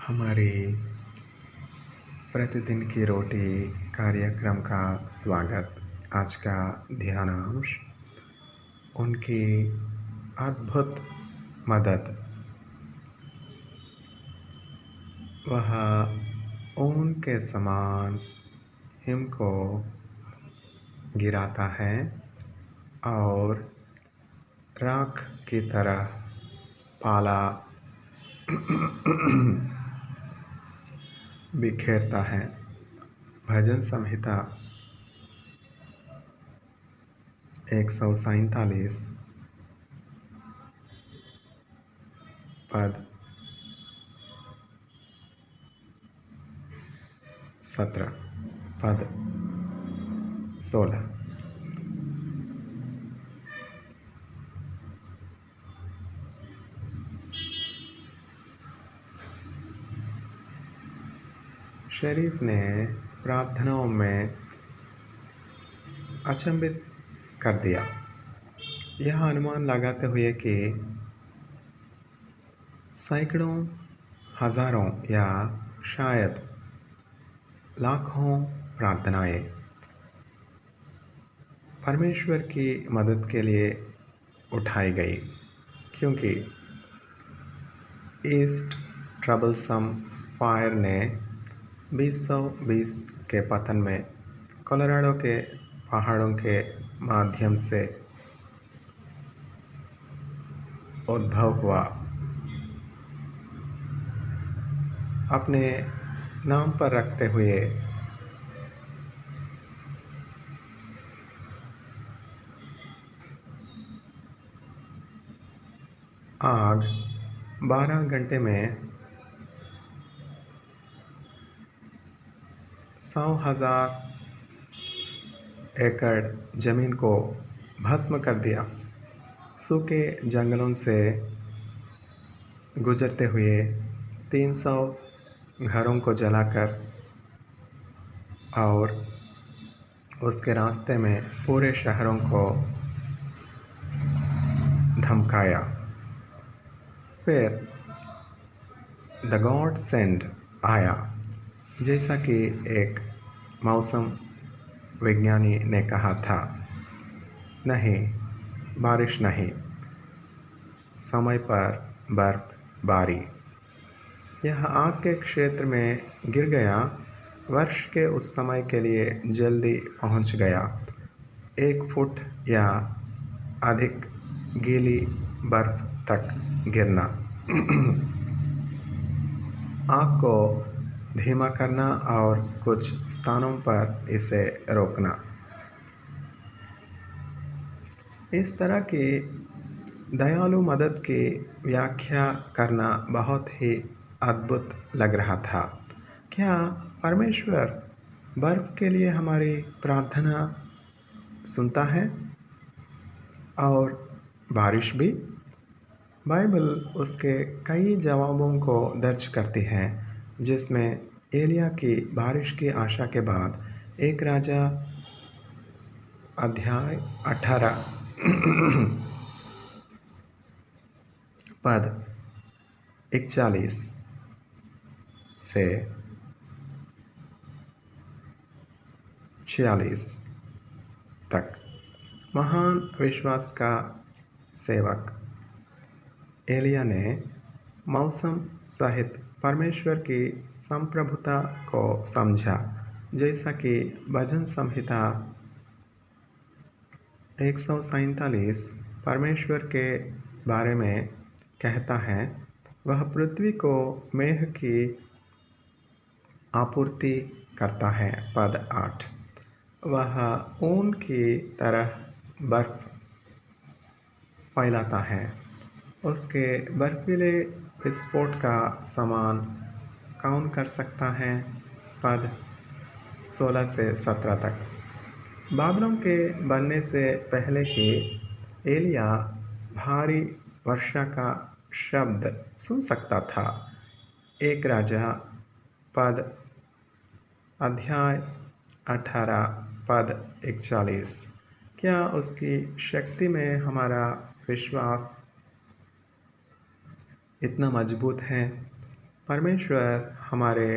हमारे प्रतिदिन की रोटी कार्यक्रम का स्वागत। आज का ध्यानांश उनकी अद्भुत मदद। वह ऊन के समान हिम को गिराता है और राख की तरह पाला बिखेरता है। भजन संहिता 147 पद 17 पद 16। शरीफ ने प्रार्थनाओं में अचंभित कर दिया, यह अनुमान लगाते हुए कि सैकड़ों, हजारों या शायद लाखों प्रार्थनाएं परमेश्वर की मदद के लिए उठाई गई, क्योंकि ईस्ट ट्रबलसम फायर ने 2020 के पतन में कोलोराडो के पहाड़ों के माध्यम से उद्भव हुआ। अपने नाम पर रखते हुए आग 12 घंटे में 100,000 एकड़ जमीन को भस्म कर दिया। सूखे जंगलों से गुजरते हुए 300 घरों को जलाकर और उसके रास्ते में पूरे शहरों को धमकाया। फिर द गॉड सेंड आया, जैसा कि एक मौसम विज्ञानी ने कहा था। नहीं, बारिश नहीं, समय पर बर्फबारी। यह आग के क्षेत्र में गिर गया, वर्ष के उस समय के लिए जल्दी पहुंच गया। 1 फुट या अधिक गीली बर्फ तक गिरना, आग को धीमा करना और कुछ स्थानों पर इसे रोकना। इस तरह की दयालु मदद की व्याख्या करना बहुत ही अद्भुत लग रहा था। क्या परमेश्वर बर्फ के लिए हमारी प्रार्थना सुनता है? और बारिश भी? बाइबल उसके कई जवाबों को दर्ज करती है, जिसमें एलिया की बारिश की आशा के बाद 1 राजा अध्याय 18 पद 41 से 46 तक। महान विश्वास का सेवक एलिया ने मौसम सहित परमेश्वर की संप्रभुता को समझा, जैसा कि भजन संहिता 147 परमेश्वर के बारे में कहता है। वह पृथ्वी को मेघ की आपूर्ति करता है। पद 8। वह ऊन की तरह बर्फ फैलाता है, उसके बर्फीले विस्फोट का सामना कौन कर सकता है? पद 16 से 17 तक। बादलों के बनने से पहले ही एलिया भारी वर्षा का शब्द सुन सकता था। 1 राजा पद अध्याय 18 पद 41। क्या उसकी शक्ति में हमारा विश्वास इतना मजबूत है? परमेश्वर हमारे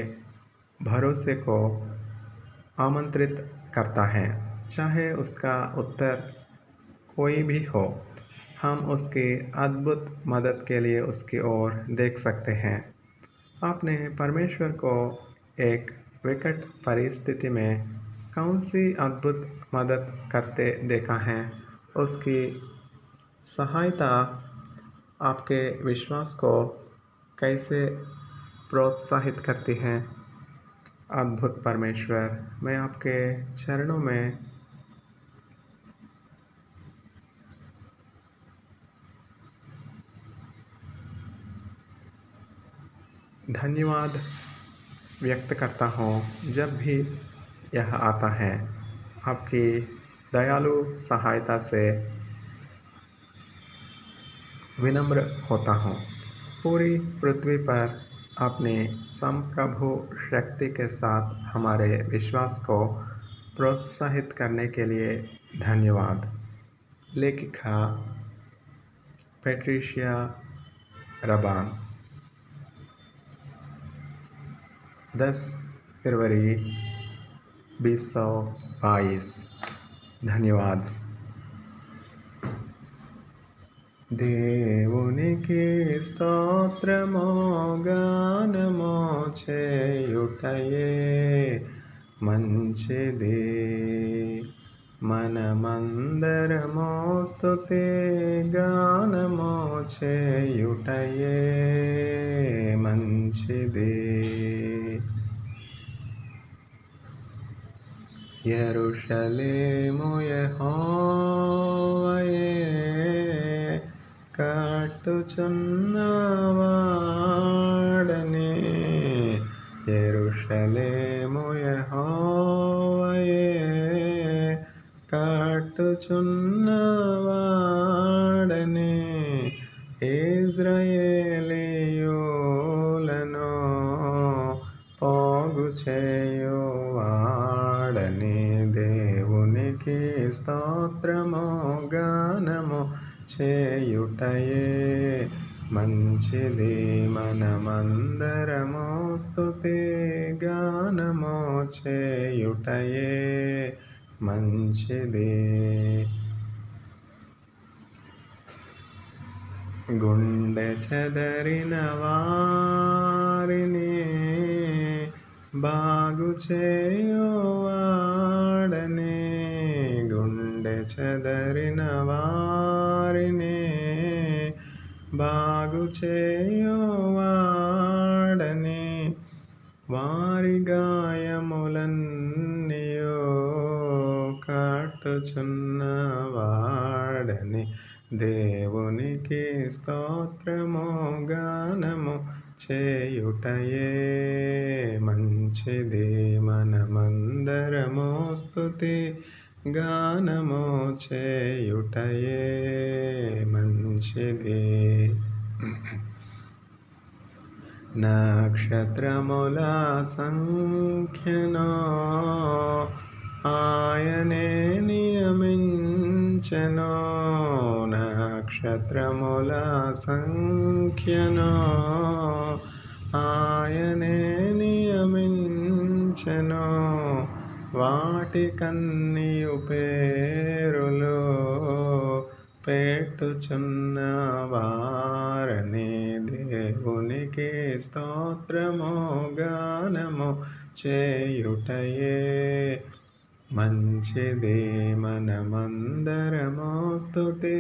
भरोसे को आमंत्रित करता है, चाहे उसका उत्तर कोई भी हो। हम उसकी अद्भुत मदद के लिए उसकी ओर देख सकते हैं। आपने परमेश्वर को एक विकट परिस्थिति में कौन-सी अद्भुत मदद करते देखा है? उसकी सहायता आपके विश्वास को कैसे प्रोत्साहित करती है? अद्भुत परमेश्वर, मैं आपके चरणों में धन्यवाद व्यक्त करता हूँ जब भी यह आता है। आपकी दयालु सहायता से विनम्र होता हूँ। पूरी पृथ्वी पर अपनी संप्रभु शक्ति के साथ हमारे विश्वास को प्रोत्साहित करने के लिए धन्यवाद। लेखिका पैट्रिशिया रबान, 10 फरवरी 2022। धन्यवाद। దేవునికి స్తోత్రము గానము చేయుటయే మంచిది, మనమందరము స్తుతి గానము చేయుటయే మంచిది. యెరూషలేము యెహోవాయే కట్టుచున్నవాడని, యెరూషలేము యెహోవాయే కట్టుచున్నవాడని, ఇశ్రాయేలీయులను పోగు చేయువాడని. దేవునికి స్తోత్రము గానము చేయుటయే మంచిది, మనమందరము స్తుతి గానము చేయుటయే మంచిది. గుండె చెదరిన వారిని బాగు చేయువాడని, గుండె చెదరిన వారిని బాగు చేయువాడని, వారి గాయములన్నీయు కట్టుచున్నవాడని. దేవునికి స్తోత్రము గానము చేయుటయే మంచిది, మనమందరము స్తుతి గానము చేయుటయే మంచిది. నక్షత్రముల సంఖ్యను ఆయనే నియమించెను, నక్షత్రముల సంఖ్యను ఆయనే నియమించెను, వాటికన్నియు పేరులు పెట్టుచున్నవారని. దేవునికి స్తోత్రము గానము చేయుటయే మంచిది, మనమందరము స్తుతి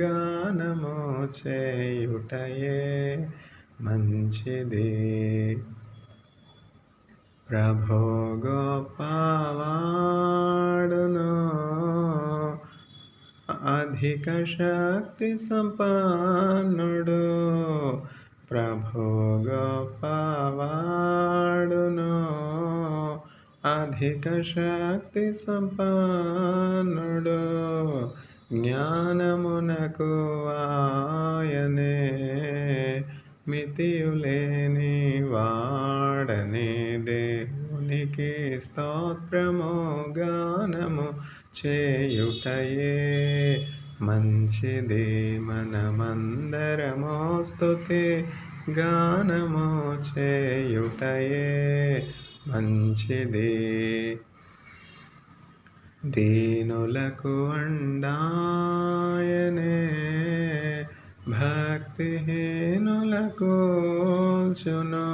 గానము చేయుటయే మంచిది. ప్రభు గొప్పవాడును, అధిక శక్తి సంపన్నుడు. ప్రభు గొప్పవాడును, అధిక శక్తి సంపన్నుడు. జ్ఞానమునకు ఆయనే మితియులేని వాడని. దేవునికి స్తోత్రము గానము చేయుటయే మంచిది, మనమందరము స్తుతి గానము చేయుటయే మంచిది. దీనులకు అండాయనే భక్తిహీనులకు కూల్చును.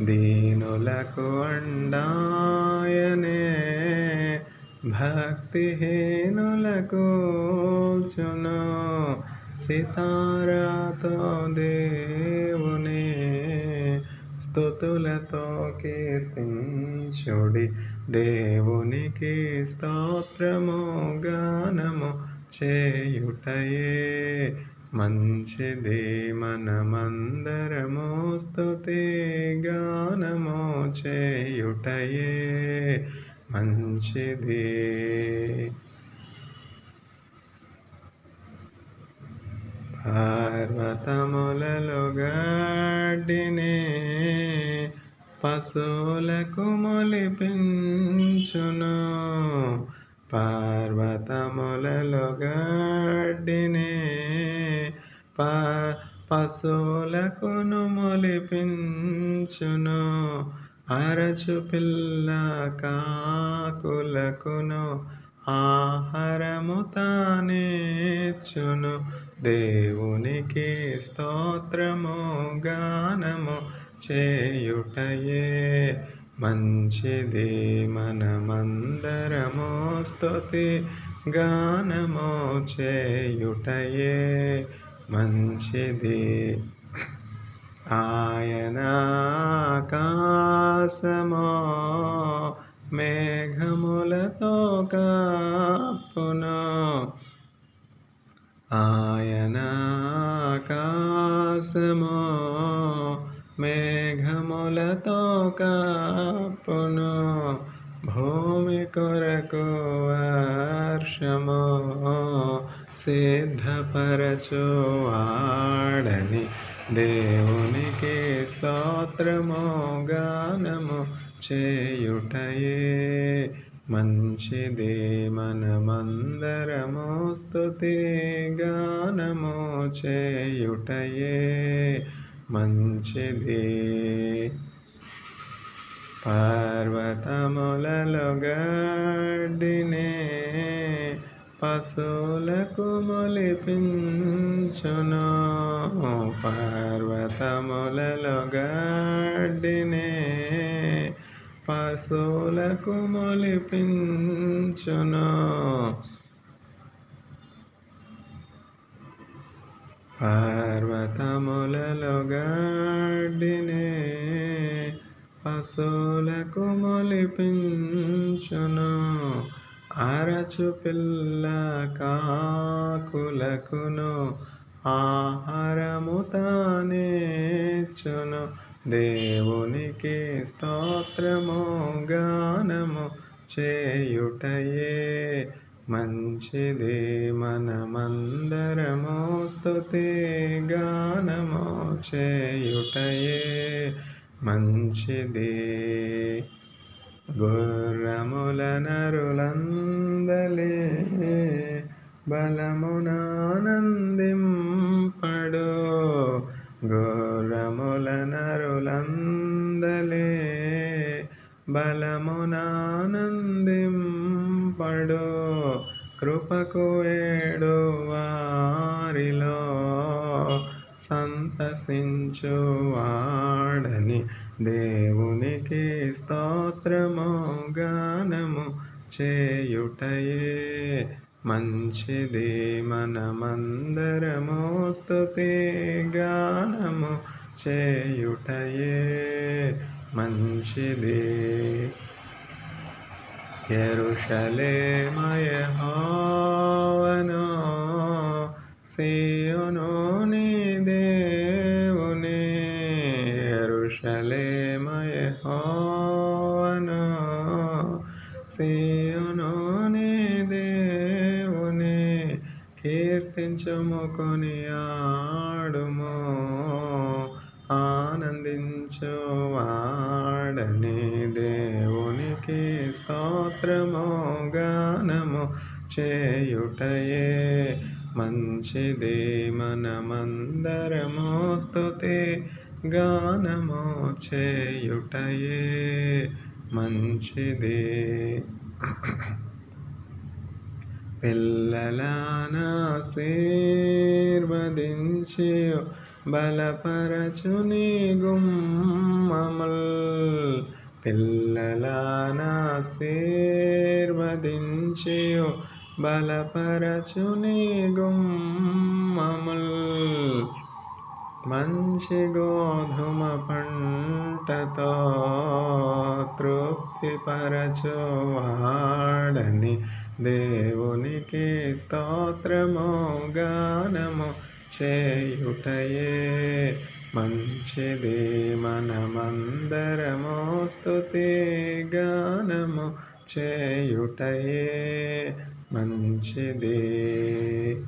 దీనులకు అండాయనే భక్తిహీనులకు కూల్చును. సితారాతో దేవుని స్తుతులతో కీర్తించుడి. దేవునికి స్తోత్రము గానము చేయుటయే మంచిది. మనమందరము స్తుతి గానము చేయుటయే మంచిది. పర్వతములలో గడ్డిని పశువులకు మొలిపించును. పర్వతములలో గడ్డిని పశువులకును మొలిపించును. అరచు పిల్ల కాకులకును ఆహారము తానిచ్చును. దేవునికి స్తోత్రము గానము చేయుటయే మంచిది. మనమందరము స్తుతి గానము చేయుటయే మంచిది. ఆయన ఆకాశము మేఘములతో కప్పును. ఆయన ఆకాశము మేఘములతో కప్పును. భూమి కొరకు వర్షము సిద్ధపరచువాడని. దేవునికి స్తోత్రము గానము చేయుటయే మంచిది. మనమందరము స్తుతి గానము చేయుటయే మంచిది. పర్వతములలో గడ్డిని పశువులకు మొలిపించును. పర్వతములలో గడ్డిని పశువులకు మొలిపించును. పర్వతములలో గడ్డిని పశువులకు మొలిపించును. అరచు పిల్ల కాకులకును ఆహారము తానిచ్చును. దేవునికి స్తోత్రము గానము చేయుటయే మంచిది. మనమందరము స్తుతి గానము చేయుటయే మంచిది. గుర్రముల నరులందలి బలమునానందింపడు. గుర్రముల నరులందలి బలమునానందింపడు. కృపకు ఏడు వారిలో సంతసించువాడని. దేవునికి స్తోత్రము గానము చేయుటయే మంచిది. మనమందరము స్తుతి గానము చేయుటయే మంచిది. యెరూషలేము యెహోవాను, సీయోను నీ దేవుని. యెరూషలేము యెహోవాను, సీయోను నీ దేవుని. కీర్తించుము కొనియాడుము ఆనందించువాడని. దేవునికి స్తోత్రము గానము చేయుటయే మంచిదే మనమందరము స్తుతి గానము చేయుటయే మంచిదే. పిల్లలనాశీర్వదించి బలపరచుని గుమ్మముల్. పిల్లలనాశీర్వదించి బలపరచుని గుమ్మముల్. మంచి గోధుమ పంటతో తృప్తిపరచువాడని దేవునికి స్తోత్రము గానము చేయుటయే మంచిది. మనమందరము స్తుతి గానము చేయుటయే మంచిది.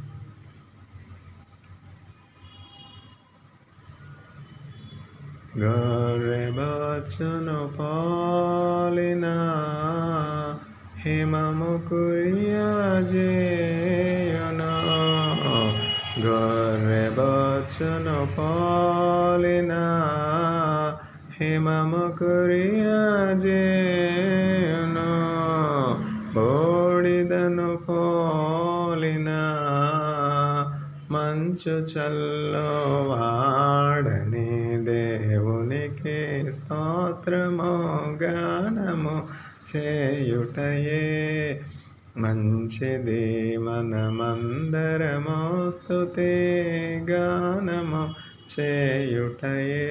గొర్రెబొచ్చును పోలిన హిమము కురియజేయును. గొర్రెబొచ్చును పోలిన హిమము కురియజేయును. బూడిదను పోలిన మంచు చల్లువాడని దేవునికి స్తోత్రము గానము చేయుటయే మంచిది. మనమందరము స్తుతి గానము చేయుటయే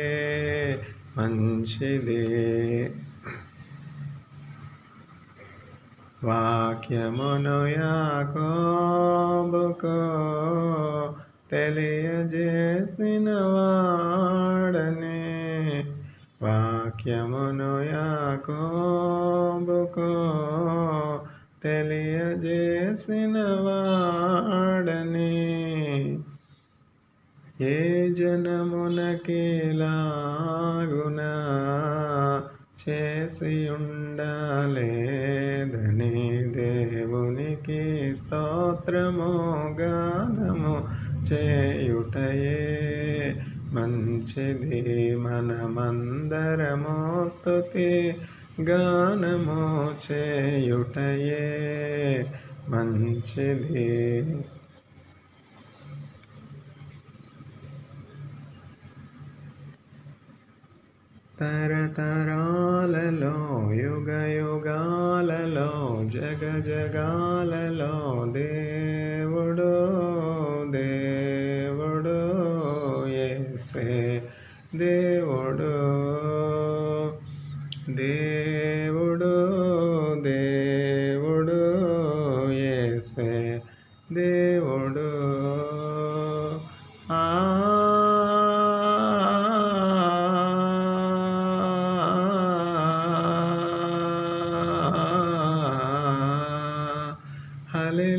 మంచిది. వాక్యమును యాకోబుకు తెలియజేసిన వాడని. వాక్యమును యాకోబుకు తెలియజేసిన వాడని. ఏ జనమునకిలాగున చేసి ఉండలేదని దేవునికి స్తోత్రము గానము చేయుటయే మంచిది. మనమందరము స్తుతి గానము చేయుటయే మంచిది. తరతరాలలో యుగయుగాలలో జగజగాలలో దేవుడు దేవుడు యేసే దేవుడు. దేవుడు దేవుడు యేసే దేవుడు.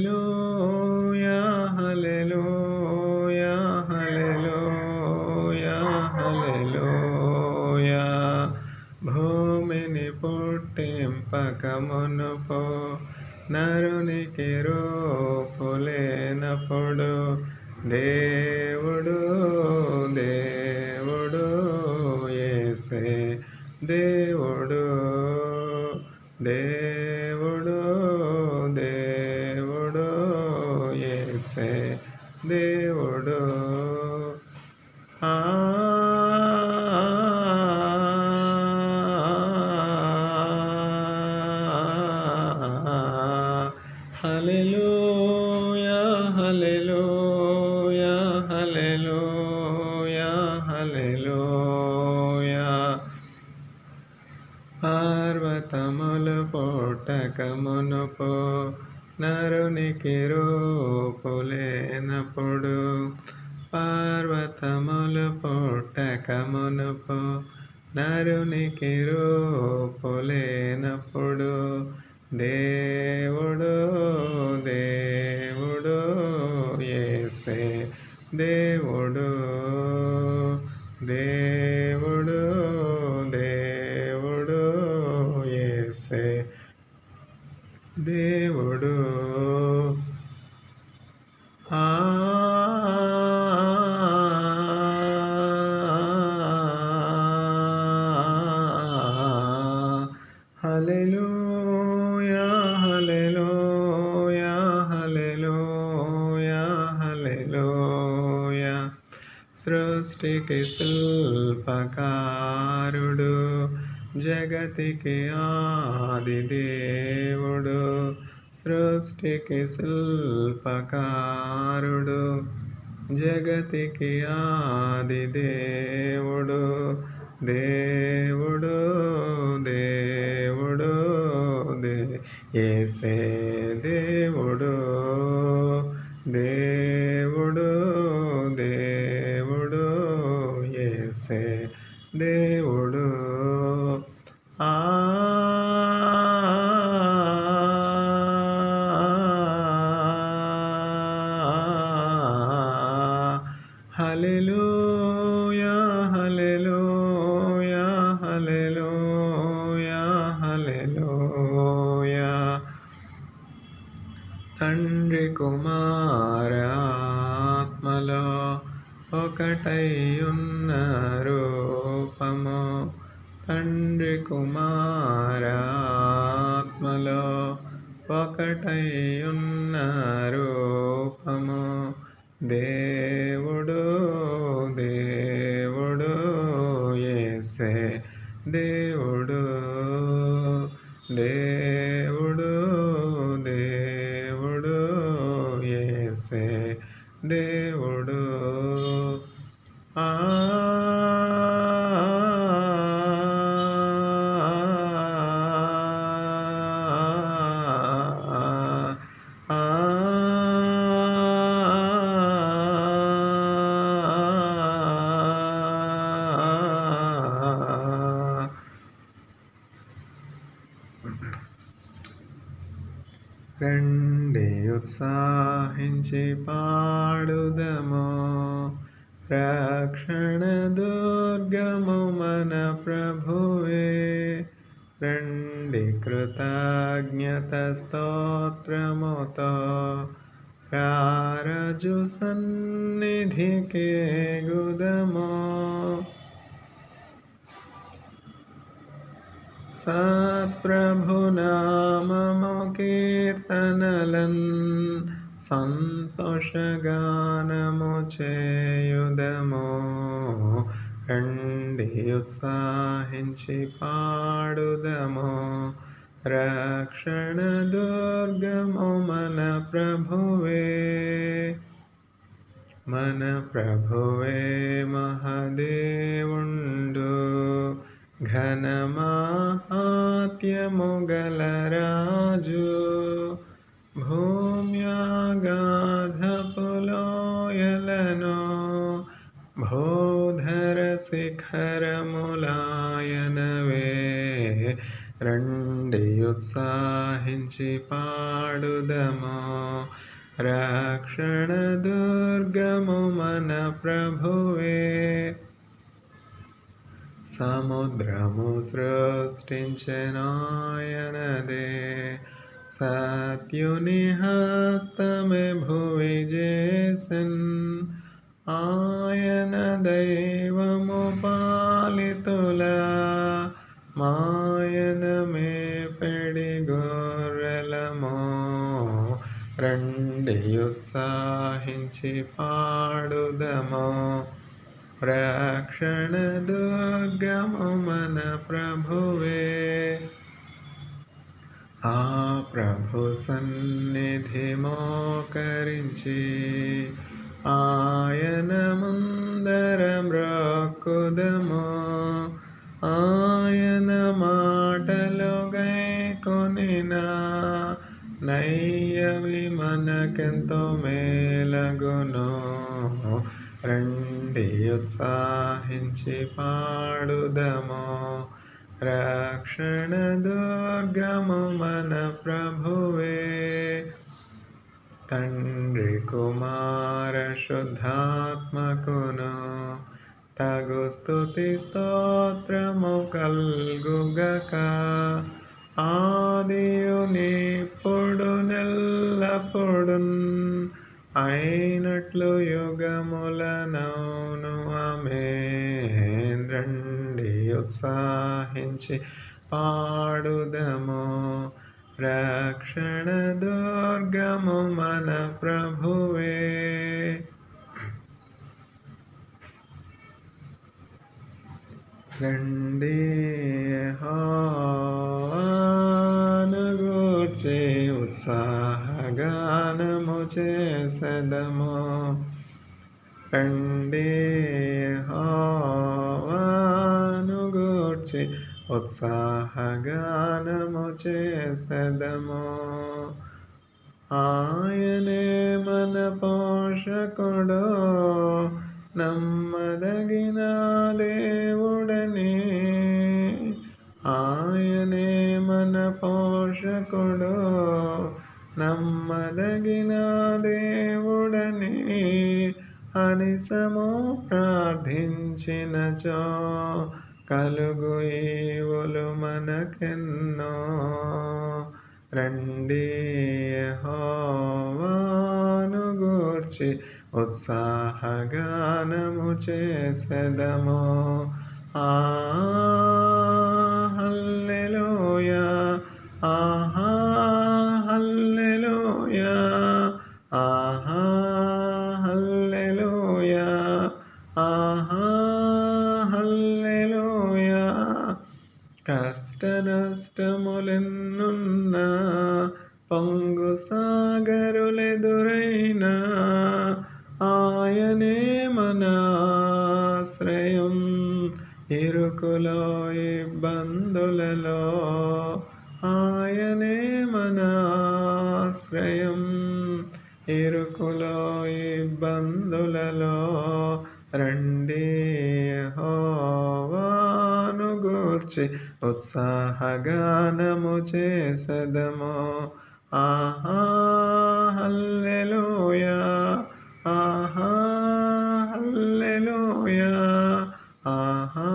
హల్లెలూయా హల్లెలూయా హల్లెలూయా హల్లెలూయా. భూమిని పుట్టింపకమునుపు నరునికి రూపులేనప్పుడు దేవుడు దేవుడు యేసే దేవుడు. దేవుడు దేవుడు యేసే దేవుడు. హల్లెలూయా హల్లెలూయా హల్లెలూయా హల్లెలూయా. పర్వతములు పుట్టకమునుపు నరునికి రూపులేనప్పుడు. పర్వతములు పుట్టకమునుపు నరునికి రూపులేనప్పుడు దేవుడు దేవుడు యేసే దేవుడు. దేవుడు దేవుడు యేసే దేవుడు. సృష్టికి శిల్పకారుడు, జగతికి ఆది దేవుడు. సృష్టికి శిల్పకారుడు, జగతికి ఆది దేవుడు. దేవుడు దేవుడు యేసే దేవుడు. దేవుడు దేవుడు యేసే దేవుడు. ఆ హల్లెలూయా హల్లెలూయా హల్లెలూయా హల్లెలూయా. తండ్రి కుమార ఆత్మలో ఒకటై ఉన్న రూపము. తండ్రి కుమార ఆత్మలో ఒకటై ఉన్న రూపము. దేవుడు దేవుడు యేసే దేవుడు. దేవుడు దేవుడు యేసే దేవుడు. ఆ రండి ఉత్సాహించి పాడుదము, రక్షణ దుర్గము మన ప్రభువే. రండి కృతజ్ఞత స్తోత్రముతో, రారాజు సన్నిధికి గుదము. సత్ప్రభునామము కీర్తనలన్ సంతోషగానము చేయుదము. రండి ఉత్సాహించి పాడుదము, రక్షణ దుర్గము మన ప్రభువే. మన ప్రభువే మహాదేవుండు, ఘన మహాత్మ్యము గల రాజు. భూమ్యాగాధపు లోయలను భూధర శిఖరములాయనవే. రండి ఉత్సాహించి పాడుదము, రక్షణ దుర్గము మన ప్రభువే. సముద్రము సృష్టించెనాయనదే, సత్యుని హస్తమే భువి చేసెన్. ఆయన దైవము పాలితుల మాయన మేపెడి గొర్రెలము. రండి ఉత్సాహించి పాడుదము, రక్షణ దుర్గము మన ప్రభువే. ఆ ప్రభు సన్నిధి మోకరించి, ఆయన ముందర మ్రొక్కుదము. ఆయన మాటలు గైకొనిన నయ్యవి మనకెంతో మేలగును. రండి ఉత్సాహించి పాడుదము, రక్షణ దుర్గము మన ప్రభువే. తండ్రి కుమార శుద్ధాత్మకును తగు స్తుతి స్తోత్రము కల్గుగక. ఆదియు నిప్పుడు నెల్లప్పుడున్ అయినట్లు యుగములనౌను ఆమేన్. రండి ఉత్సాహించి పాడుదము, రక్షణ దుర్గము మన ప్రభువే. రండి యెహోవాను గూర్చి ఉత్సాహగానము చేసెదము. రండి యెహోవాను గూర్చి ఉత్సాహగానము చేసెదము. ఆయనే మన పోషకుడు, నమ్మదగిన దేవుడని. ఆయనే మన పోషకుడు, నమ్మదగిన దేవుడని అనిసము ప్రార్థించినచో కలుగు ఈవులు మనకెన్నో. రండి యెహోవాను గూర్చి ఉత్సాహగానము చేసెదము. హల్లెలూయా, ఆహా హల్లెలూయా, ఆహా హల్లెలూయా, ఆహా హల్లెలూయా. కష్ట నష్టములెన్నున్నా, పొంగు సాగరులెదురైనా, ఆయనే మన ఆశ్రయం. ఇరుకులో ఇబ్బందులలో ఆయనే మన ఆశ్రయం. ఇరుకులో ఇబ్బందులలో రండి యెహోవాను గూర్చి ఉత్సాహగానము చేసెదము. ఆహా హల్లెలూయా, ఆహా హల్లెలూయా, ఆహా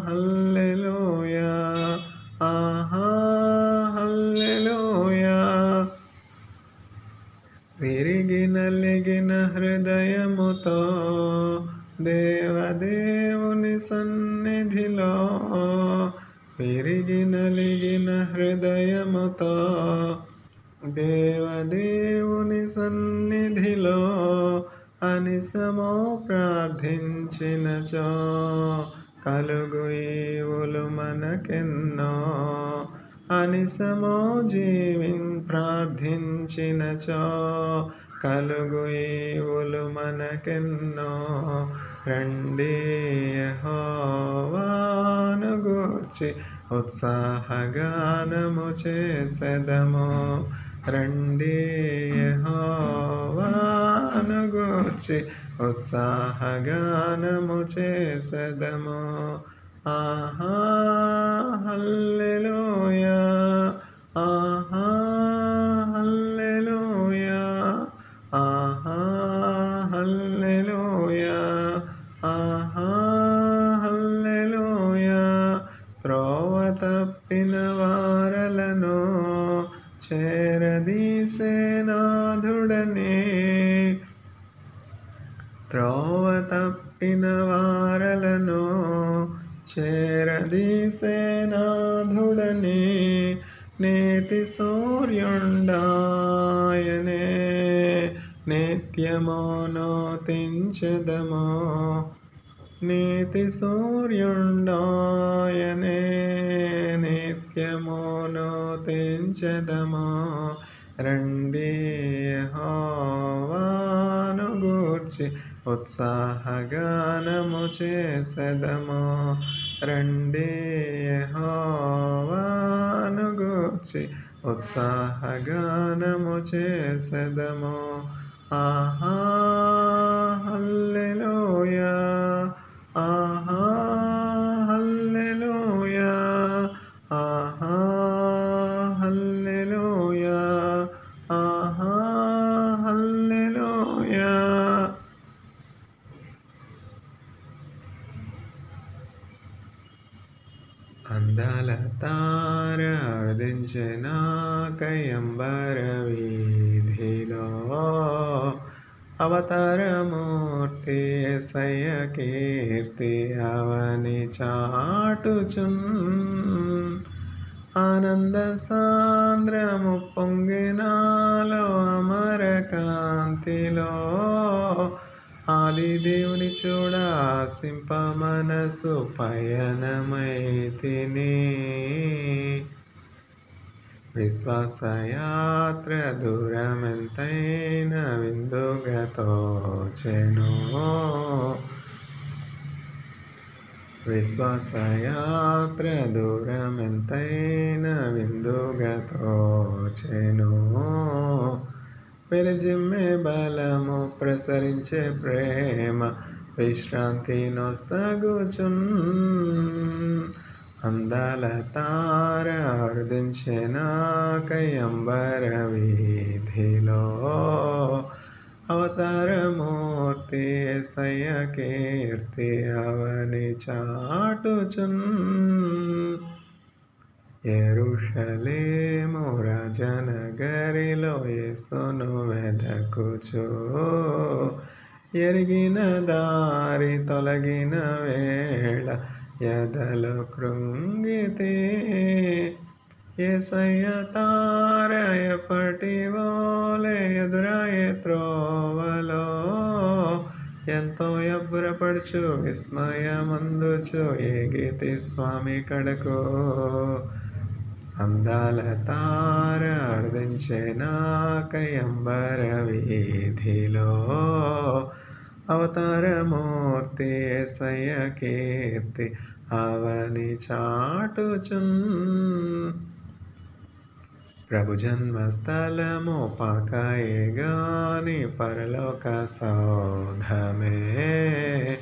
హల్లెలూయా, ఆహా హల్లెలూయా. విరిగి నలిగిన హృదయముతో దేవదేవుని సన్నిధిలో, విరిగి నలిగిన హృదయముతో దేవదేవుని సన్నిధిలో అనిసమో ప్రార్థించినచో కలుగు ఈవులు మనకెన్నో. అనిసమో ప్రార్థించినచో కలుగు ఈవులు మనకెన్నో. రండి యెహోవాను గూర్చి ఉత్సాహగానము చేసెదము. రండి యెహోవాను గూర్చి ఉత్సాహగానము చేసెదము. ఆహా హల్లెలూయా, ఆహా హల్లెలూయా, ఆహా హల్లెలూయా, ఆహా హల్లెలూయా. త్రోవ తప్పిన వారలను చేరదీసే నాథుడని, త్రోవ తప్పిన వారలను చేరదీసే నాథుడని నీతి సూర్యుండాయనే నిత్యమును తించెదము. నీతి సూర్యుండాయనే నిత్యమును తించెదము. రండి యెహోవాను గూర్చి ఉత్సాహగానము చేసెదము. రండి యెహోవాను గూర్చి ఉత్సాహగానము చేసెదము. ఆహా హల్లెలూయా, ఆహా హల్లెలూయా, ఆహా హల్లెలూయా, ఆహా హల్లెలూయా. అందాల తార అర్దించిన కయంబర వీధిలో, అవతారమూర్తి యేసయ్య కీర్తి అవని చాటుచున్. ఆనంద సాంద్రము పొంగినాలో అమర కాంతిలో, ఆది దేవుని చూడ ఆశింప మనసు పయనమైతిని. విశ్వాసయాత్ర దూరమెంతైనా విందుగా తోచెను. విశ్వాసయాత్ర దూరమెంతైనా విందుగా తోచెను. విరజిమ్మే బలము ప్రసరించే ప్రేమ విశ్రాంతి నొసగుచున్. అందాల తార అర్దించెనాకై అంబర వీధిలో. అవతారమూర్తి యేసయ్య కీర్తి అవని చాటుచున్. యెరూషలేము రాజనగరిలో యేసును వెదకుచు. ఎరిగిన దారి తొలగిన వేళ ఎదలో కృంగితే. యేసయ్య తార ఎప్పటివోలే ఎదురాయే త్రోవలో. ఎంతో ఎబ్బురపడుచు విస్మయమందుచు ఏగితి స్వామి కడకు. అందాల తార అర్దించెనాకై అంబర వీధిలో. అవతారమూర్తి యేసయ్య కీర్తి అవని చాటుచున్. ప్రభు జన్మస్థలము పాకాయే గాని పరలోక సౌధమే.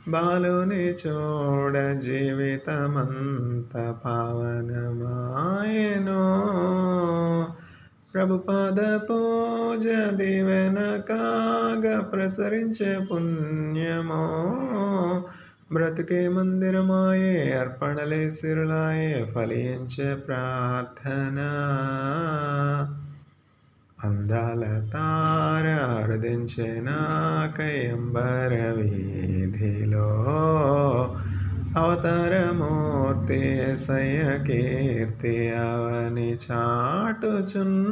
బాలుని చూడ జీవితమంత పావనమాయెను. ప్రభు పాద పూజ దీవెన కాగా ప్రసరించే పుణ్యమో. బ్రతుకే మందిరమాయే అర్పణలే సిరులాయే ఫలించే ప్రార్థన. అందాల తార అర్దించెనాకై అంబర వీధిలో. అవతారమూర్తి యేసయ్య కీర్తి అవని చాటుచున్.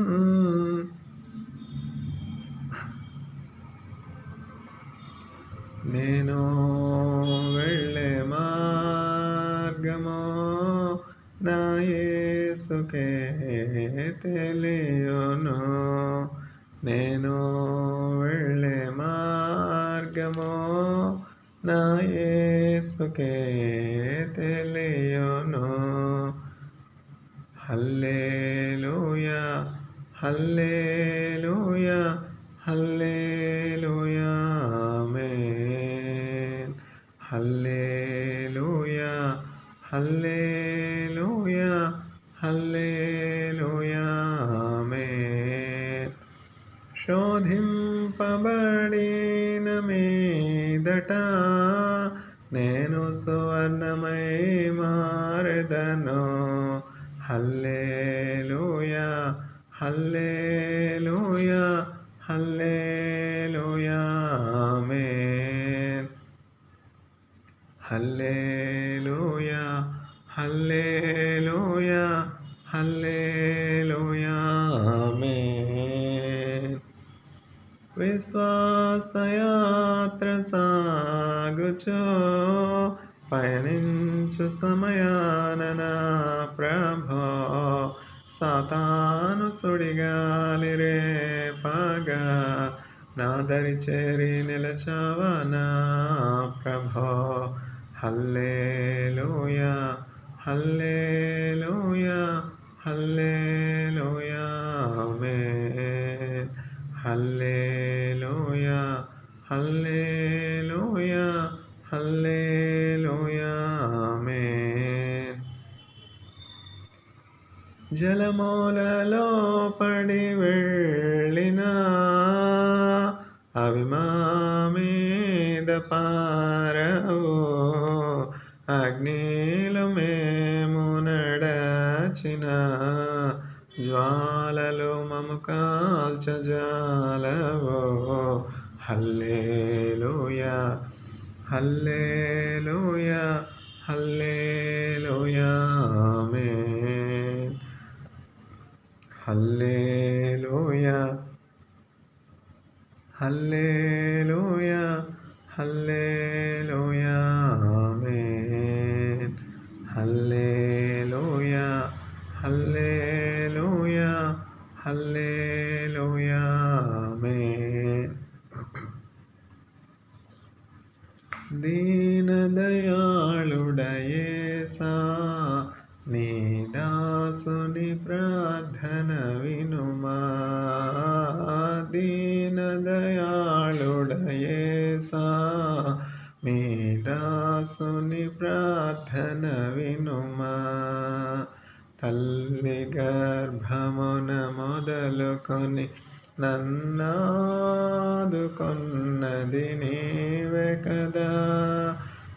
నేను వెళ్ళే మార్గమో నా యేసుకే తెలియును. నేను వెళ్ళే మార్గమో నా యేసుకే తెలియును. హల్లెలూయా హల్లెలూయా హల్లెలూయా ఆమేన్. హల్లెలూయా హల్లెలూయా హల్లెలూయా ఆమేన్. శోధింపబడిన మీదట నేను సువర్ణమై మారెదను. హల్లెలూయా హల్లెలూయా హల్లెలూయా ఆమేన్. హల్లెలూయా హల్లెలూయా హల్లెలూయా ఆమేన్. విశ్వాసయాత్ర సాగుచు పయనించు సమయాన నా ప్రభో. సాతాను సుడిగాలి రేపగా నా దరి చేరి నిలచావా నా ప్రభో. హల్లెలూయా హల్లెలూయా హల్లెలూయా ఆమేన్. హల్లెలూయా హల్లెలూయా హల్లెలూయా ఆమేన్. జలమూలలో పడి వెళ్ళినా అవి మా మీద పారవు. అగ్నిలో మేము నడచిన జ్వాలలు మము కాల్చజాలవు. హల్లెలూయా హల్లెలూయా హల్లెలూయా ఆమేన్. హల్లెలూయా హల్లెలూయా యేసా నీ దాసుని ప్రార్థన వినుమా దీన దయాళుడ యేసా మీ దాసుని ప్రార్థన వినుమా తల్లి గర్భమున మొదలుకొని నన్నాదుకొన్నది నీవే కదా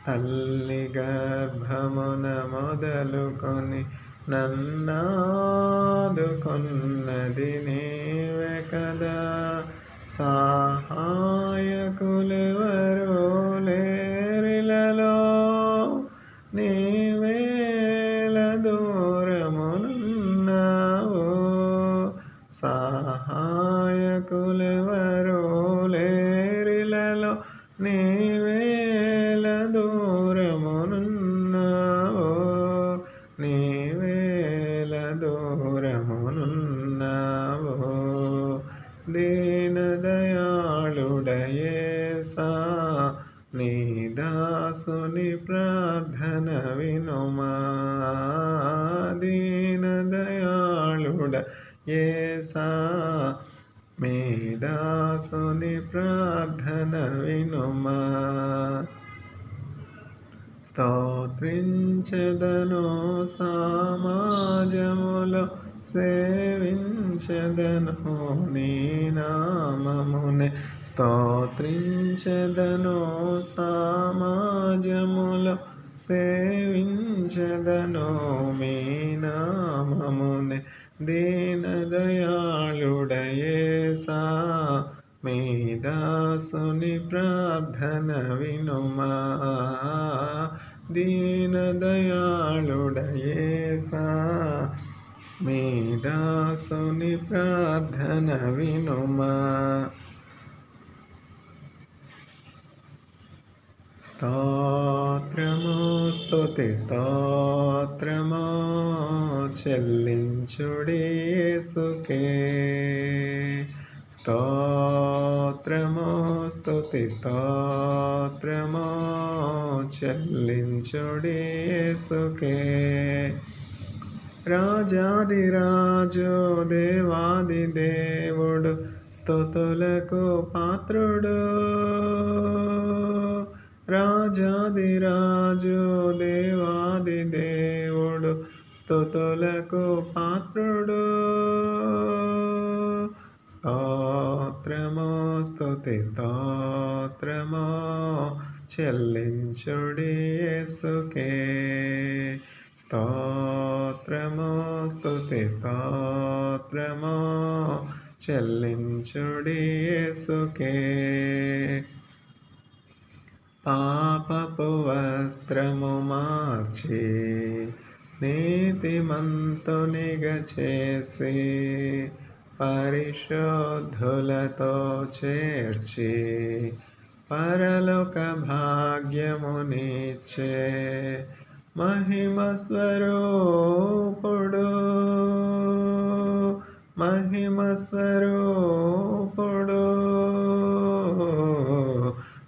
తల్లి గర్భమున మొదలుకొని నన్నాదుకొన్నది నీవే కదా సహాయకులెవరూ లేరిలలో నీవేల దూరమునున్నావు సహాయకులెవరూ లేరిలలో నీవేల దూరమునున్నావు నీవేల దూరమునున్నావు దీన దయాళుడ యేసా నీ దాసుని ప్రార్థన వినుమా దీన దయాళుడ యేసా మీ దాసుని ప్రార్థన వినుమా స్తోత్రించెదను సమాజములో సేవించెదను నీ నామమునే స్తోత్రించెదను సమాజములో సేవించెదను మీ నామమునే దీన దయాళుడ యేసా మీ దాసుని ప్రార్థన వినుమా దీన దయాళుడ యేసా మీ దాసుని ప్రార్థన వినుమా స్తోత్రము స్తుతి స్తోత్రము చెల్లించుడి యేసుకే స్తోత్రము స్తుతి స్తోత్రము చెల్లించుడి యేసుకే రాజాదిరాజు దేవాది దేవుడు స్తుతులకు పాత్రుడు రాజాదిరాజు దేవాది దేవుడు స్తుతులకు పాత్రుడు స్తోత్రము స్తుతి స్తోత్రము చెల్లించుడి యేసుకే స్తోత్రము స్తుతి స్తోత్రము చెల్లించుడి యేసుకే పాపపు వస్త్రము మార్చి నీతిమంతునిగా చేసి పరిశుద్ధులతో చేర్చి పరలోక భాగ్యమునిచ్చే మహిమ స్వరూపుడు మహిమ స్వరూపుడు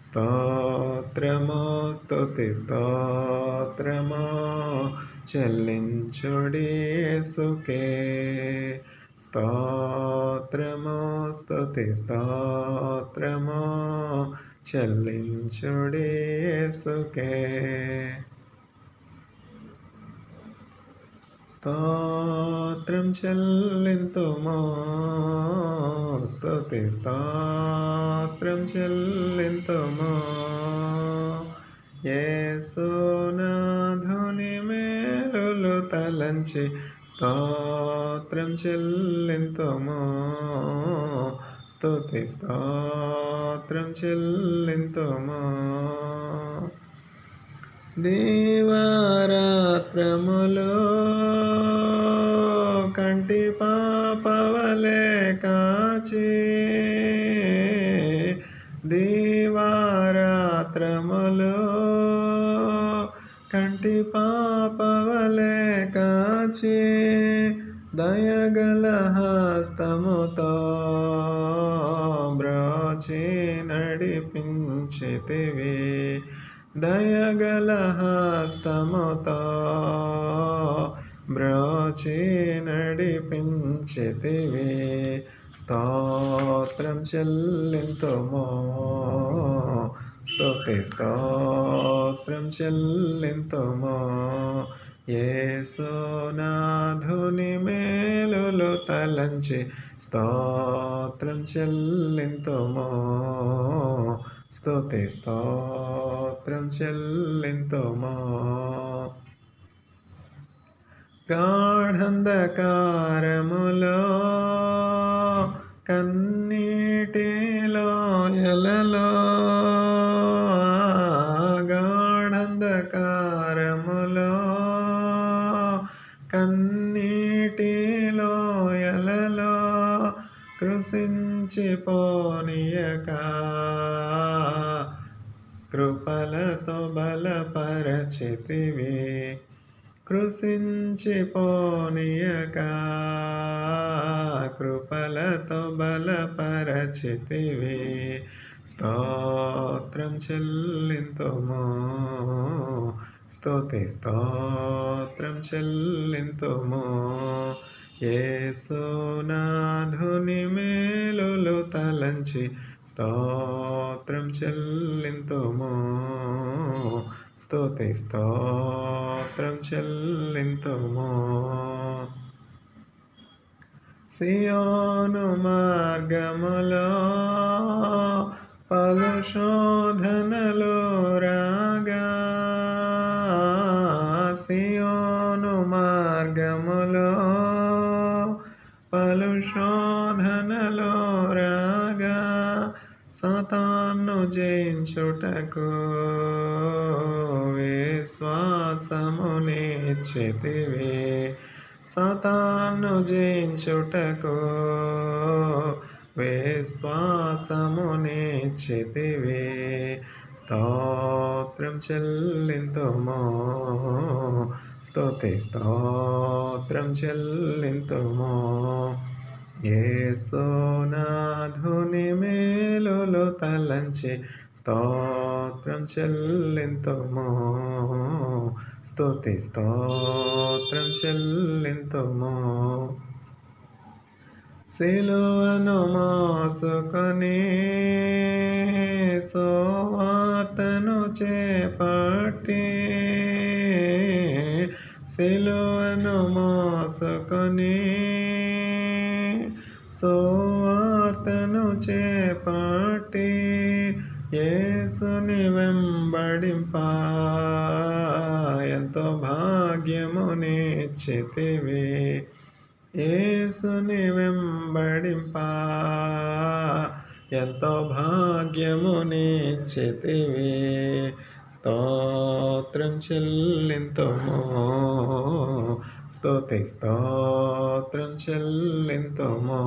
స్తోత్రము స్తుతి స్తోత్రము చెల్లించుడి యేసుకే స్తోత్రము స్తుతి స్తోత్రము చెల్లించుడి యేసుకే స్తోత్రం చెల్లింతుము స్తుతి స్తోత్రం చెల్లింతుము యేసునాథుని మేలులు తలంచి స్తోత్రం చెల్లింతుము స్తుతి స్తోత్రం చెల్లింతుము దీవారాత్రములో కంటి పాపవలే కాచి దీవారాత్రములో కంటి పాపవలే కాచి దయగల హస్తముతో బ్రోచి నడిపించితివి దయగల హస్తముతో బ్రోచి నడిపించితివి. స్తోత్రం చెల్లింతుము, స్తుతి స్తోత్రం చెల్లింతుము. యేసునాథుని మేలులు తలంచి స్తోత్రం చెల్లింతుము, స్తుతి స్తోత్రం చెల్లింతుము. గాఢంధకారములో కన్నీటి లోయలలో, గాఢంధకారములో కన్నీటి లోయలలో కృశించిపోనీయక కృపలతో బలపరచితివి. కృశించిపోనీయక కృపలతో బలపరచితివి. స్తోత్రం చెల్లింతుము, స్తుతి స్తోత్రం చెల్లింతుము. యేసునాథుని మేలులు తలంచి స్తోత్రం చెల్లింతుము, స్తుతి స్తోత్రం చెల్లింతుము. సియోను మార్గములో పలు శోధనలు రాగా, సియోను మార్గములో పలు శోధనలు రాగా, సాతాను జయించుటకు విశ్వాసమునిచ్చితివి. సాతాను జయించుటకు విశ్వాసమునిచ్చితివి. స్తోత్రం చెల్లింతుము, స్తుతి స్తోత్రం చెల్లింతుము. యేసునాథుని మేలులు తలంచి స్తోత్రం చెల్లింతుము, స్తుతి స్తోత్రం చెల్లింతుము. సిలువను మోసుకొని సువార్తను చేపట్టి, సిలువను మోసుకొని సువార్తను చేపట్టి, యేసుని వెంబడింప ఎంతో భాగ్యమునిచ్చితివి. యేసుని వెంబడింప ఎంతో భాగ్యమునిచ్చితివి. స్తోత్రం చెల్లింతుము, స్తుతి స్తోత్రం చెల్లింతుము.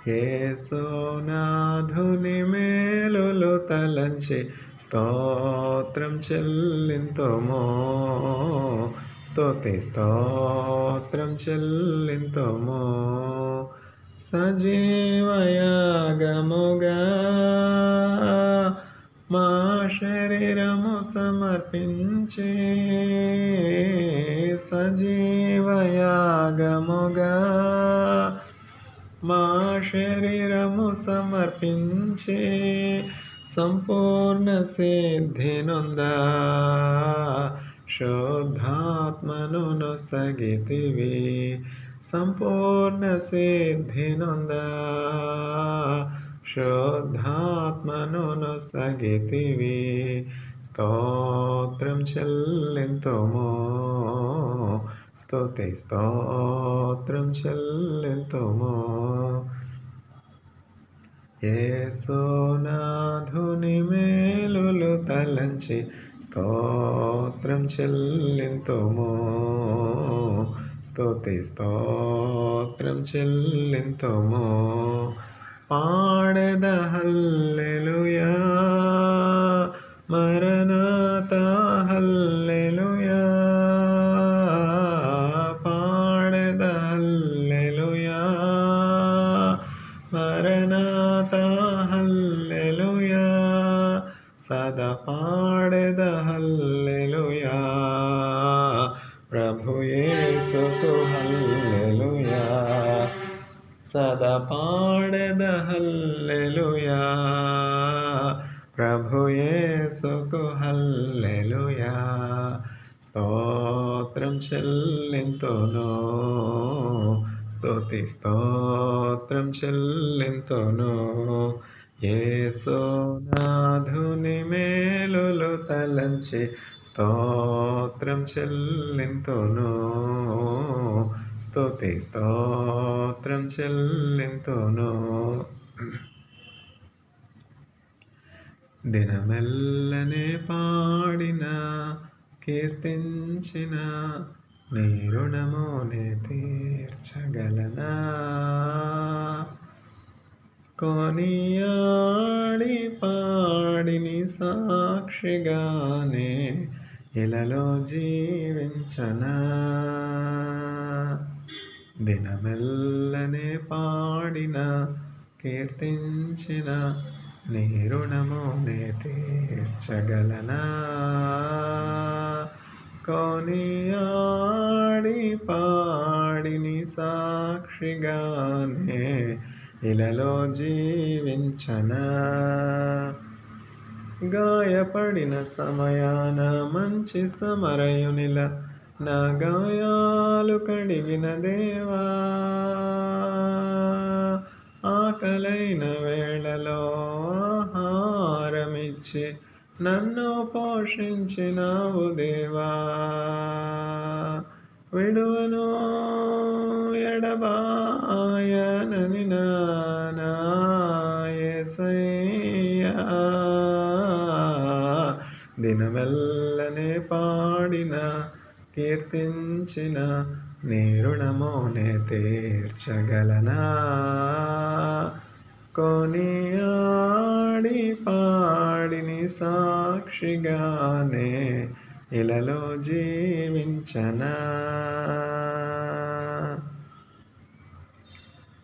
యేసునాథుని మేలులు తలంచి స్తోత్రం చెల్లింతుము, స్తుతి స్తోత్రం చెల్లింతుము. సజీవయాగముగా మా శరీరము సమర్పించి, సజీవయాగముగా మా శరీరము సమర్పించి, సంపూర్ణ సిద్ధి నొందా శుద్ధాత్మను నొసగితివి. సంపూర్ణ సిద్ధి నొందా శుద్ధాత్మను నొసగితివి. స్తోత్రం చెల్లింతుము, స్తుతి స్తోత్రం చెల్లింతుము. యేసునాథుని మేలులు తలంచి స్తోత్రం చెల్లింతుము, స్తుతి స్తోత్రం చెల్లింతుము. పాడెద హల్లెలూయా, మరణాతా హల్లెలూయా. పాడెద హల్లెలూయా, మరణాతా హల్లెలూయా. సదా పాడెద హల్లెలూయా, ప్రభు యేసుకు హల్లెలూయా. స్తోత్రం చెల్లింతును, స్తుతి స్తోత్రం చెల్లింతును, యేసునాథుని మేలులు తలంచి స్తోత్రం చెల్లింతును, స్తుతి స్తోత్రం చెల్లింతును. దినమెల్లనే పాడిన కీర్తించిన నీ రుణమునే తీర్చగలనా, కొనియాడి పాడిని సాక్షిగానే ఇలలో జీవించనా. దినమెల్లనే పాడిన కీర్తించిన నీ రుణమునే తీర్చగలనా, కొనియాడి పాడిని సాక్షిగానే ఇలలో జీవించనా. గాయపడిన సమయాన మంచి సమరయునిలా నా గాయాలు కడిగిన దేవా, ఆకలైన వేళలో ఆహారమిచ్చి నన్ను పోషించినావు దేవా. విడువను ఎడబాయనని నా యేసయ్యా, దినమెల్లనే పాడిన కీర్తించిన నీ రుణమునే తీర్చగలనా, కొనియాడి పాడిని సాక్షిగానే ఇలలో జీవించనా.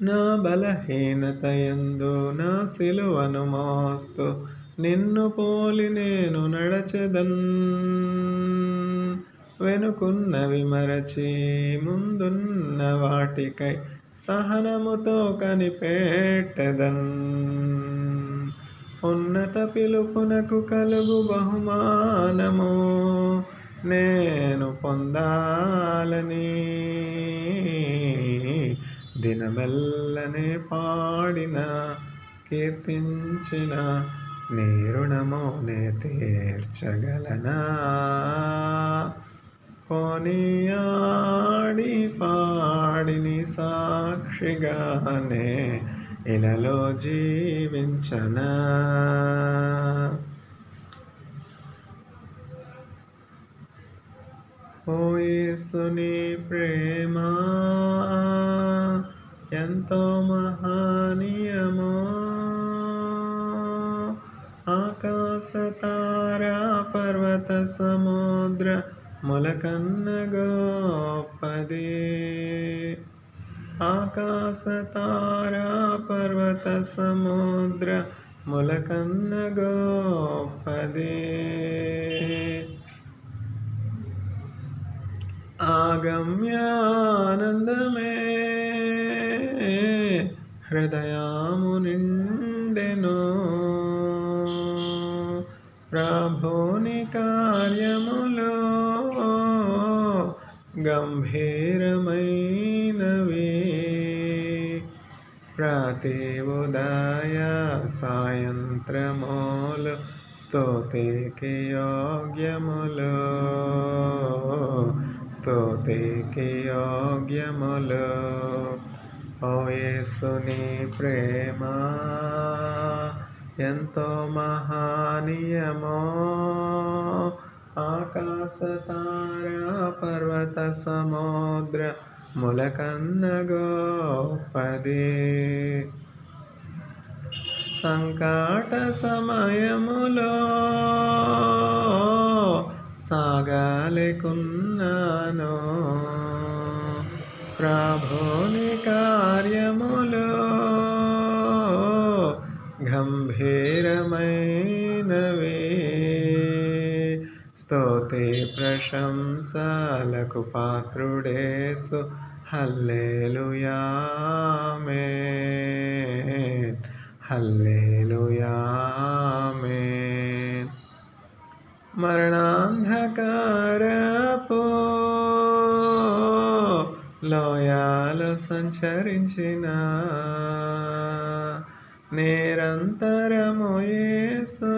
నా బలహీనతయందు నా సిలువను మోస్తూ నిన్ను పోలి నేను నడచెదన్, వెనుకున్నవి మరచి ముందున్న వాటికై సహనముతో కనిపెట్టెదన్. ఉన్నత పిలుపునకు కలుగు బహుమానము నేను పొందాలని, దినమెల్లనే పాడిన కీర్తించిన నీ రుణమునే తీర్చగలనా, కొనియాడి పాడిని సాక్షిగానే ఇలలో జీవించనా. ఓ యేసుని ప్రేమ ఎంతో మహనీయమో, ఆకాశ తారా పర్వత సముద్ర ములకన్న గొప్పది, ఆకాశ తారా పర్వత సముద్ర ములకన్న గొప్పది. ఆగమ్యానందమే హృదయము నిండెను, ప్రభుని కార్యములో గంభీరమైనవి. ప్రతి ఉదయ సాయంత్రములు స్తుతికి యోగ్యములు, స్తుతికి యోగ్యములు. ఓ యేసుని ప్రేమ ఎంతో మహనీయమో, ఆకాశ తారా పర్వత సముద్ర ములకన్న గొప్పది. సంకట సమయములో సాగలేకున్నాను, ప్రభుని కార్యములో గంభీరమైనవి. స్తుతి ప్రశంసలకు పాత్రుడేసు హల్లెలూయా ఆమేన్. హల్లెలూయా ఆమేన్. మరణాంధకారపు లోయలో సంచరించిన నిరంతరము యేసు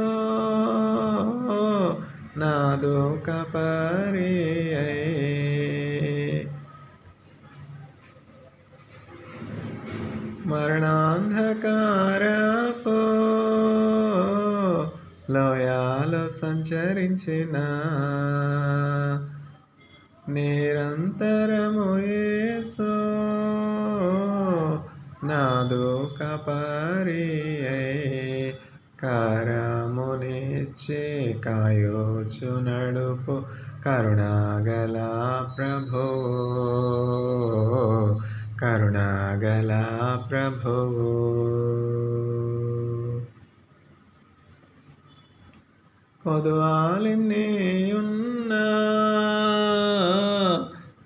నాదు కాపరియై. మరణాంధకారపు లోయలో సంచరించిన నిరంతరము యేసు నాదు కాపరియై. కరమునిచ్చి కాయోచు నడుపు కరుణాగల ప్రభువు, కరుణాగల ప్రభువు. కొదువాలెన్నియున్నా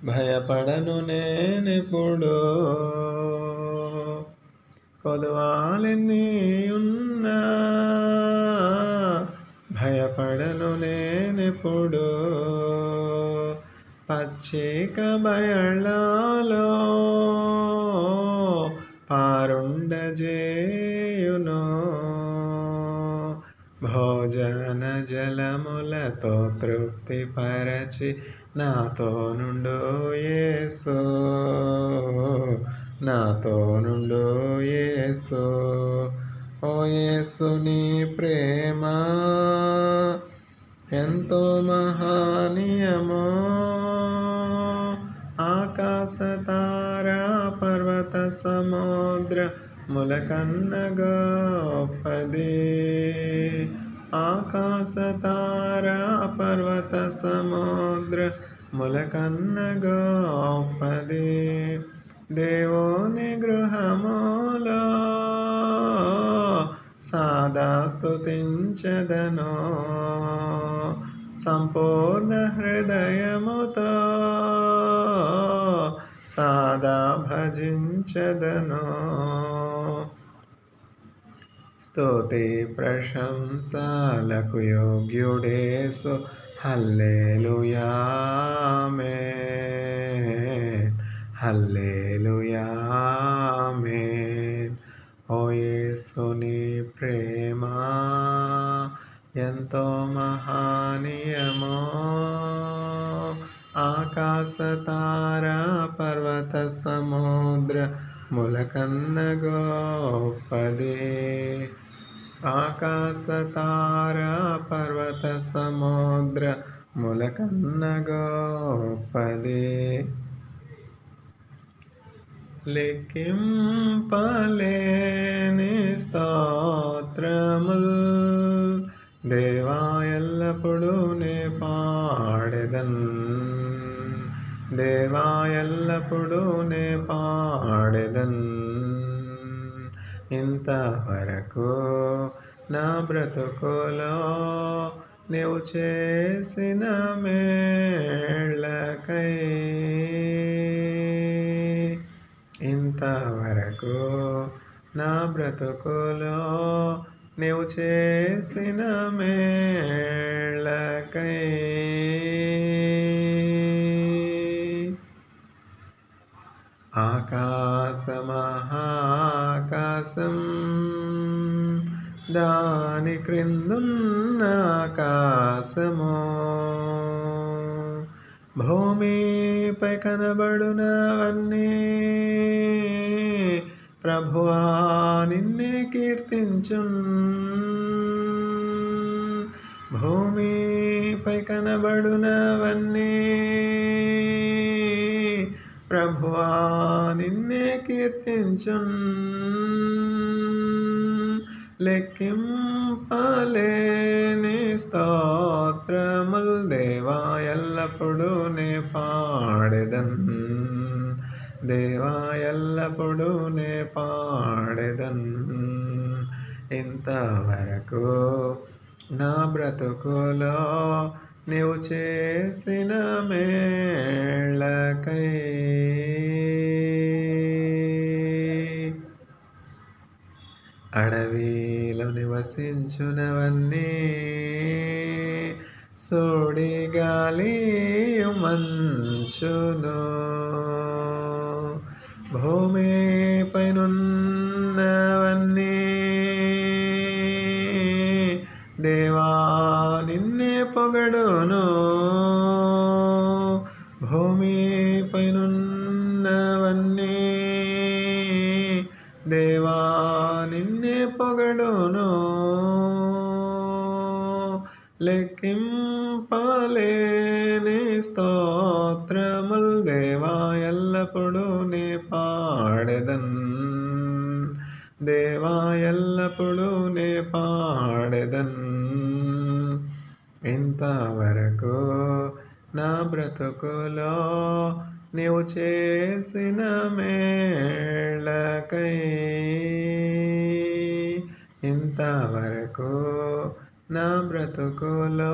భయపడను నేనెప్పుడు, కొదువాలెన్నియున్నా భయపడను నేనెప్పుడు. పచ్చిక బయళ్ళలో పారుండజేయును, భోజన జలములతో తృప్తిపరచి నాతో నుండు యేసు, నాతో నుండు యేసు. ఓ యేసు నీ ప్రేమ ఎంతో మహనీయమో, ఆకాశ తారా పర్వత సముద్రముల కన్న గొప్పది. ఆకాశ తారా పర్వత సముద్రముల కన్న గొప్పది. దేవుని గృహములో సదా స్తుతించెదను, సంపూర్ణ హృదయముతో సదా భజించెదను. స్తుతి ప్రశంసలకు యోగ్యుడేసు, హల్లెలూయా ఆమేన్. హల్లెలూయా ఆమేన్. ఓ యేసు నీ ప్రేమ ఎంతో మహనీయమో, ఆకాశ తారా పర్వత సముద్రముల కన్న గొప్పది. ఆకాశ తారా పర్వత సముద్రముల కన్న గొప్పది. లెక్కింపలేని స్తోత్రముల్ దేవా ఎల్లప్పుడూ నే పాడెదన్, దేవా ఎల్లప్పుడూ నే పాడెదన్. ఇంతవరకు నా బ్రతుకులో నీవు చేసిన మేళ్ళకై, ఇంతవరకు నా బ్రతుకులో నీవు చేసిన మేళ్ళకై. ఆకాశమహాకాశం దాని క్రిందున్న ఆకాశము, భూమిపై కనబడునవన్నీ ప్రభువా నిన్నే కీర్తించున్. భూమిపై కనబడునవన్నీ ప్రభువా నిన్నే కీర్తించున్. లెక్కింపలేని స్తోత్రముల్ దేవా ఎల్లప్పుడూ నే పాడెదన్, దేవా ఎల్లప్పుడూ నే పాడెదన్. ఇంతవరకు నా బ్రతుకులో నీవు చేసిన మేళ్ళకై. సోడి గాలియు మంచును భూమిపైనున్నవన్నీ దేవా నిన్నే పొగడును భూమిపైనున్నవన్నీ దేవా నిన్నే పొగడును లెక్కింపలేని స్తోత్రముల్ దేవా ఎల్లప్పుడూ నే పాడెదన్ దేవా ఎల్లప్పుడూ నే పాడెదన్ ఇంతవరకు నా బ్రతుకులో నీవు చేసిన మేళ్ళకై ఇంతవరకు నా బ్రతుకులో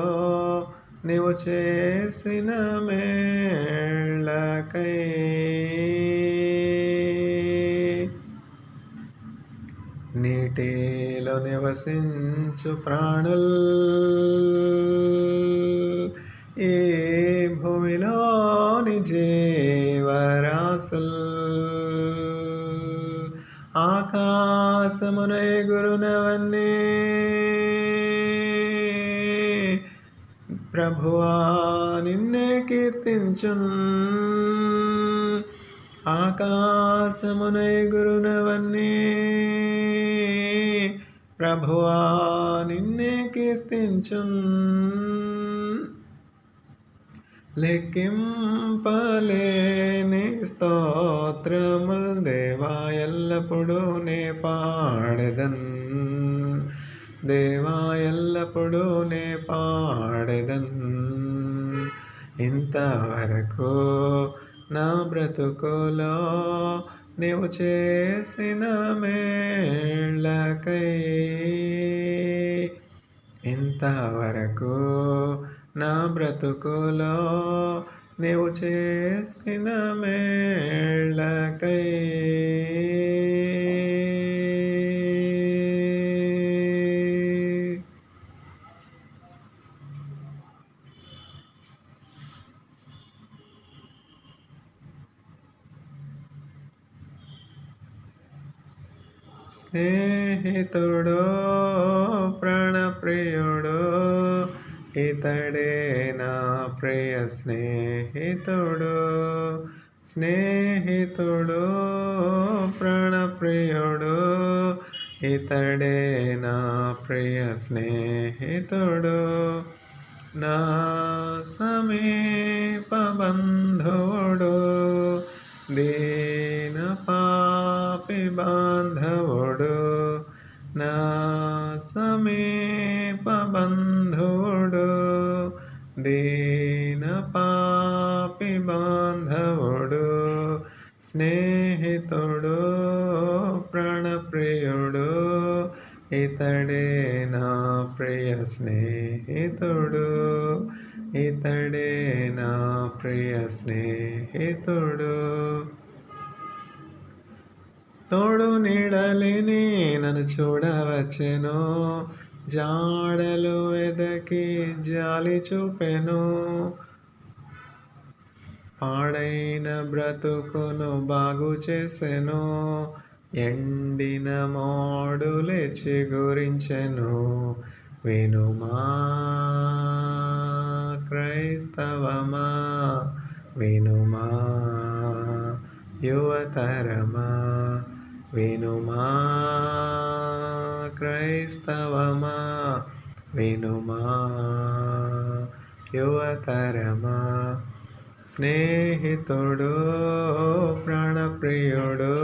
నీవు చేసిన మేళ్ళకై నీటిలో నివసించు ప్రాణుల్ ఈ భూమిలోని జీవరాశుల్ ఆకాశమున ఎగురునవన్నీ ప్రభువా నిన్నే కీర్తించున్ ఆకాశమున ఎగురునవన్నీ ప్రభువా నిన్నే కీర్తించున్ లెక్కింపలేని స్తోత్రముల్ దేవా ఎల్లప్పుడూ నే పాడెదన్ దేవా ఎల్లప్పుడూ నే పాడెదన్ ఇంతవరకు నా బ్రతుకులో నీవు చేసిన మేళ్ళకై ఇంతవరకు నా బ్రతుకులో నీవు చేసిన మేళ్ళకై స్నేహితుడో ప్రాణప్రియుడో ఇతడే నా ప్రియ స్నేహితుడు స్నేహితుడు ప్రాణప్రియుడు ఇతడే నా ప్రియ స్నేహితుడు నా సమీప బంధువుడు దీన పాపి బాంధవుడు నా సమీప బంధువుడు దీన పాపి బాంధవుడు స్నేహితుడు ప్రాణప్రియుడు ఇతడే నా ప్రియ స్నేహితుడు ఇతడే నా ప్రియ స్నేహితుడు తోడు నీడలిని నన్ను చూడవచ్చెను జాడలు వెదకి జాలి చూపెను పాడైన బ్రతుకును బాగు చేసెను ఎండిన మోడులే చిగురించెను వినుమా క్రైస్తవమా వినుమా యువతరమా వినుమా క్రైస్తవమా వినుమా యువతరమా స్నేహితుడు ప్రాణప్రియుడు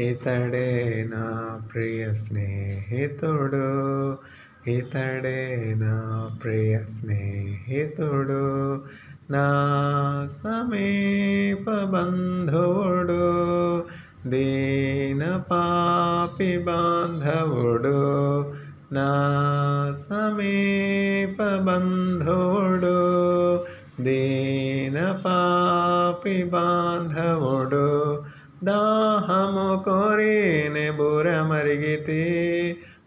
ఇతడే నా ప్రియ స్నేహితుడు ఇతడే నా ప్రియ స్నేహితుడు నా సమీప బంధువుడు దీన పాపి బాంధవుడు నా సమీప బంధువుడు దీన పాపి బాంధవుడు దాహము కోరినే బుర మరిగితి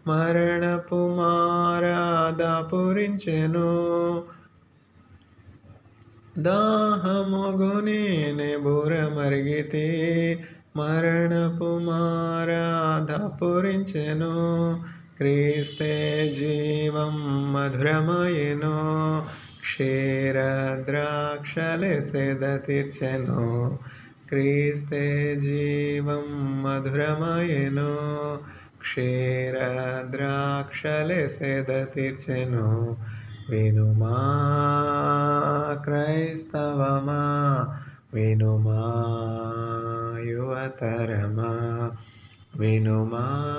మరణపు మారాధ పురించెను. దాహమొగునేనే బురమరిగితే మరణపు మారాధ పురించెను. క్రీస్తే జీవం మధురమయెను. క్షీరద్రాక్షలే సేద తీర్చెను. క్రీస్తే జీవం మధురమయెను. క్షీరద్రాక్షలే సేద తీర్చెను. వినుమా క్రైస్తవమా, వినుమా యువతరమా, వినుమా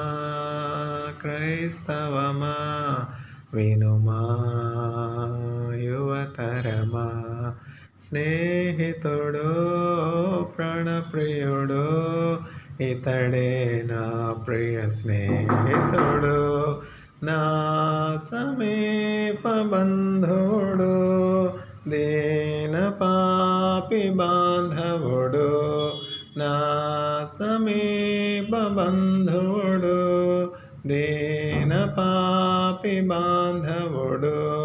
క్రైస్తవమా, వినుమా యువతరమా. స్నేహితుడో ప్రాణప్రియుడో ఇతడే నా ప్రియ స్నేహితుడు. నా సమీప బంధువుడు, దీన పాపి బాంధవుడు. నా సమీప బంధువుడు, దీన పాపి బాంధవుడు.